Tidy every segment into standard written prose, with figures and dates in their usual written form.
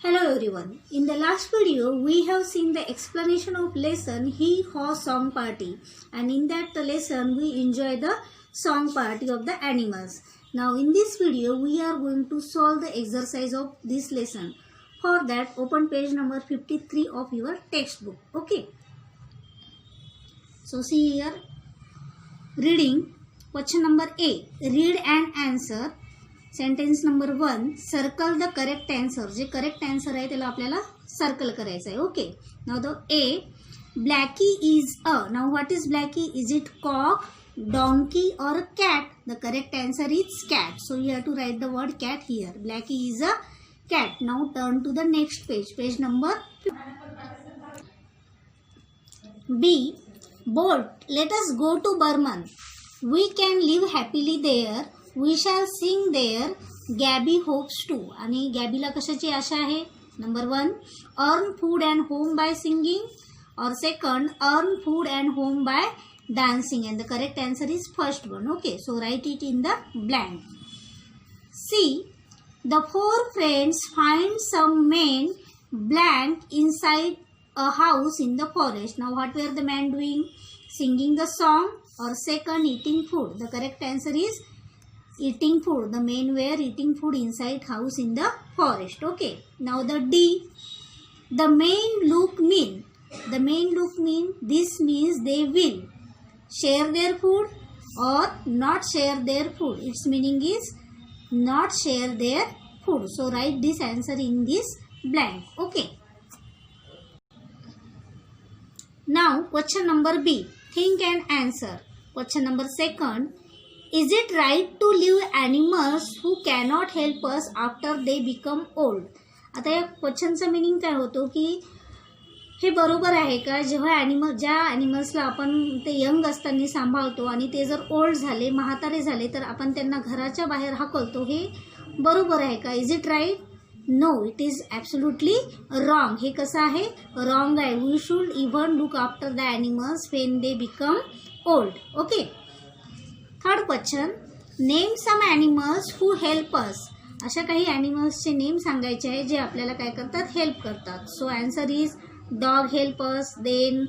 Hello everyone. In the last video we have seen the explanation of lesson He Haw Song Party, and in that lesson we enjoy the song party of the animals. Now in this video we are going to solve the exercise of this lesson. For that open page number 53 of your textbook. Okay. So see here, reading question number A. Read and answer. Sentence number 1, circle the correct answer. जे correct answer आहे त्याला आपल्याला circle करायचं आहे. Okay. Now the A, Blackie is a. Now what is Blackie? Is it cock, donkey or cat? The correct answer is cat. So you have to write the word cat here. Blackie is a cat. Now turn to the next page. Page number B, boat. Let us go to Burman. We can live happily there. We shall sing there. Gabby hopes to. आणि गॅबीला कशाची आशा आहे? Number 1, earn food and home by singing, or second, earn food and home by dancing, and the correct answer is first one. Okay, so write it in the blank. C, the 4 friends find some men blank inside a house in the forest. Now what were the men doing? Singing the song, or second, eating food? The correct answer is eating food. The men were eating food inside house in the forest. Okay. Now the D, the men look mean. The men look mean. This means they will share their food or not share their food. Its meaning is not share their food. So write this answer in this blank. Okay. Now question number B, think and answer. Question number 2, is it right to leave animals who cannot help us after they become old? आता या क्वेश्चनचा meaning काय होतो की हे बरोबर आहे का? जेव्हा ज्या ॲनिमल्सला आपण ते यंग असताना सांभाळतो आणि ते जर ओल्ड झाले, म्हातारे झाले, तर आपण त्यांना घराच्या बाहेर हाकलतो. हे बरोबर आहे का? Is it right? No, it is absolutely wrong. हे कसं आहे? रॉंग आहे. We should even look after the animals when they become old. Okay. Third question, name some animals who help us. अशा काही ॲनिमल्सचे नेम सांगायचे आहे जे आपल्याला काय करतात? हेल्प करतात. So answer is dog help us, then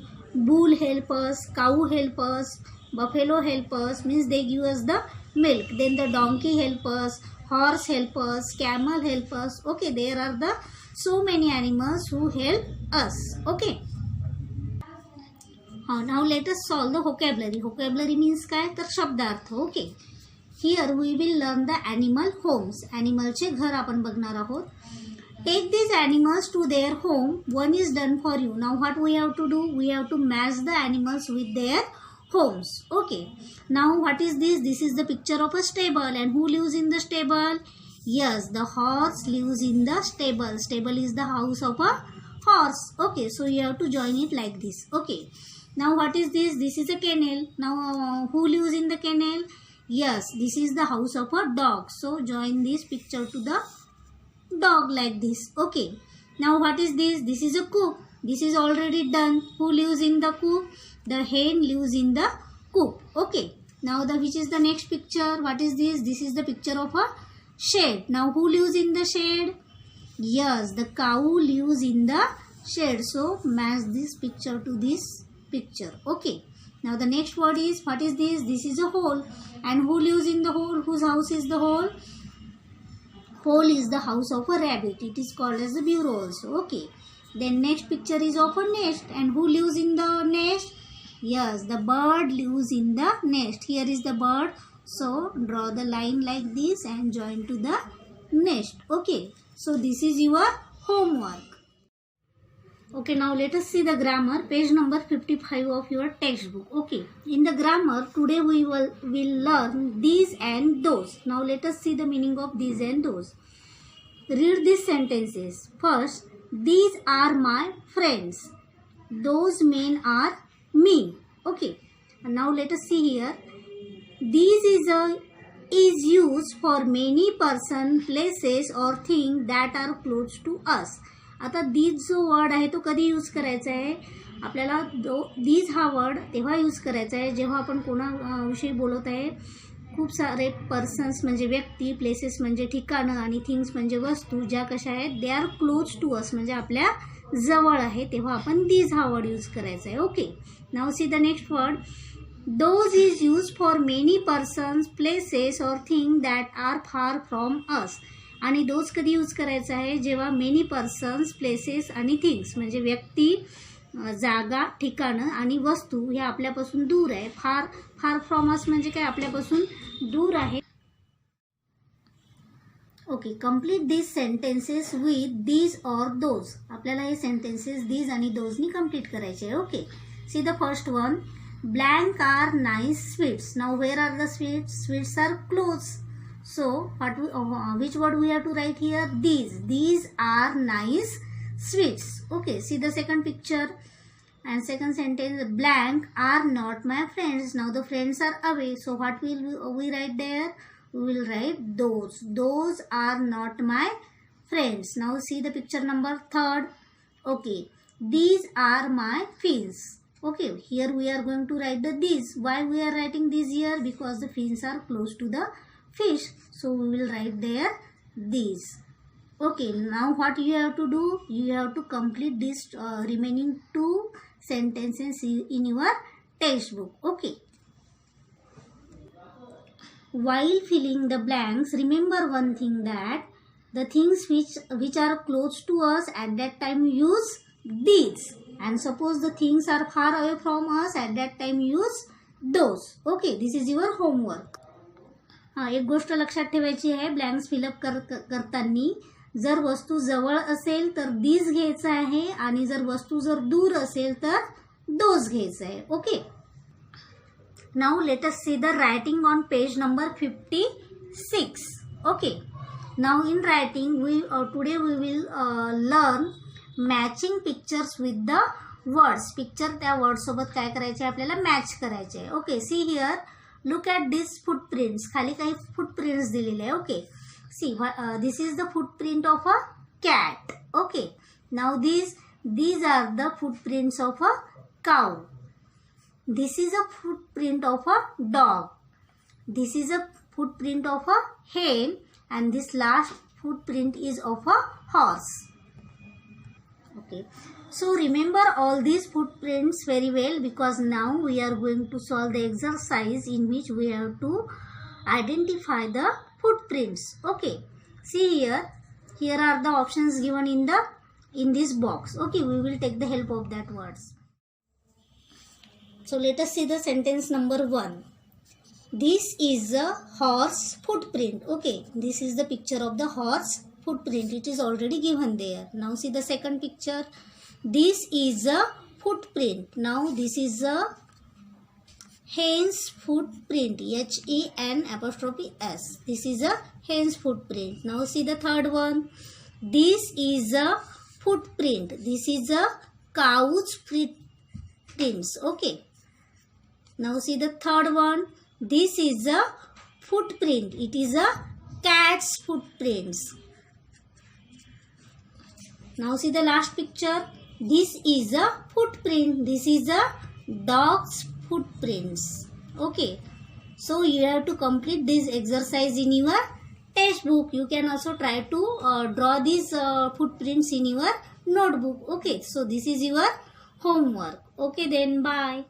bull help us, cow help us, buffalo help us, means they give us the milk. Then the donkey help us, horse help us, camel help us. Okay, there are the so many animals who help us. Okay. Now let us solve the vocabulary. Vocabulary means काय? तर शब्दार्थ. Okay. Here we will learn the animal homes. ॲनिमलचे घर आपण बघणार आहोत. Take these animals to their home. One is done for you. Now what we have to do? We have to match the animals with their homes. Okay. Now what is this? This is the picture of a stable. And who lives in the stable? Yes, the horse lives in the stable. Stable is the house of a horse. Okay. So you have to join it like this. Okay. Now what is this? This is a kennel. Now who lives in the kennel? Yes, this is the house of a dog. So join this picture to the dog like this. Okay. Now what is this? This is a coop. This is already done. Who lives in the coop? The hen lives in the coop. Okay. Now which is the next picture? What is this? This is the picture of a shed. Now who lives in the shed? Yes, the cow lives in the shed. So match this picture to this picture. Okay. Now the next word is, what is this? This is a hole. And who lives in the hole? Whose house is the hole? Hole is the house of a rabbit. It is called as the burrow also. Okay. Then next picture is of a nest. And who lives in the nest? Yes, the bird lives in the nest. Here is the bird. So draw the line like this and join to the nest. Okay. So this is your homework. Okay, now let us see the grammar, page number 55 of your textbook. Okay, in the grammar today we will learn these and those. Now let us see the meaning of these and those. Read these sentences. First, these are my friends. Those men are me. Okay, and now let us see here. These is used for many person, places or things that are close to us. आता these जो word आहे तो कधी use करायचा आहे? आपल्याला these हा word तेव्हा यूज करायचा आहे जेव्हा आपण कोणाविषयी बोलत आहे, खूप सारे पर्सन्स म्हणजे व्यक्ती, प्लेसेस म्हणजे ठिकाणं आणि थिंग्स म्हणजे वस्तू ज्या कशा आहेत, they are close to us म्हणजे आपल्या जवळ आहे, तेव्हा आपण दीज हा वर्ड यूज करायचा आहे. Okay, now see the next word. Those is use for many persons, places और thing that are far from us. आणि दोज कधी यूज करायचा आहे, जेव्हा मेनी पर्सन्स, प्लेसेस आणि थिंग्स म्हणजे व्यक्ती, जागा, ठिकाणं आणि वस्तू ह्या आपल्यापासून दूर आहे. फार फार फ्रॉम अस म्हणजे काय, आपल्यापासून दूर आहे. Okay, complete these sentences with these or those. आपल्याला हे सेंटेन्सेस दीज आणि दोजनी कम्प्लीट करायचे आहे. Okay, see the first one. Blank are nice sweets. Now where are the sweets? Sweets are close. So which word we have to write here? These are nice sweets. Okay, see the second picture and second sentence. Blank are not my friends. Now the friends are away, so what will we write there? We will write those. Those are not my friends. Now see the picture number third. Okay, these are my fins. Okay, here we are going to write the these. Why we are writing these here? Because the fins are close to the fish, so we will write there these. Okay, now what you have to do? You have to complete this remaining two sentences in your textbook. Okay, while filling the blanks, remember one thing, that the things which are close to us at that time use these, and suppose the things are far away from us, at that time use those. Okay, this is your homework. हां, एक गोष्ट लक्षात ठेवायची आहे, blanks fill up करताना जर वस्तू जवळ असेल तर दीज घ्यायचं आहे आणि जर वस्तू जर दूर असेल तर दोज घ्यायचं आहे. Okay, now let us see the writing on page number 56. Okay, now in writing today we will learn matching pictures with the words. Picture त्या वर्डसोबत काय करायचे, आपल्याला मॅच करायचे आहे. Okay, see here, look at these footprints. खाली काही footprints दिलेले आहे. Okay, see this is the footprint of a cat. Okay, now these are the footprints of a cow. This is a footprint of a dog. This is a footprint of a hen, and this last footprint is of a horse. Okay, so remember all these footprints very well, because now we are going to solve the exercise in which we have to identify the footprints. Okay, see here are the options given in this box. Okay, we will take the help of that words. So let us see the sentence number 1. This is a horse footprint. Okay, this is the picture of the horse footprint. It is already given there. Now see the second picture. This is a footprint. Now this is a hen's footprint. HEN''S. This is a hen's footprint. Now see the third one. This is a footprint. This is a cow's footprints. Okay. Now see the third one. This is a footprint. It is a cat's footprints. Now see the last picture. This is a footprint. This is a dog's footprints. Okay, so you have to complete this exercise in your textbook. You can also try to draw these footprints in your notebook. Okay, so this is your homework. Okay, then bye.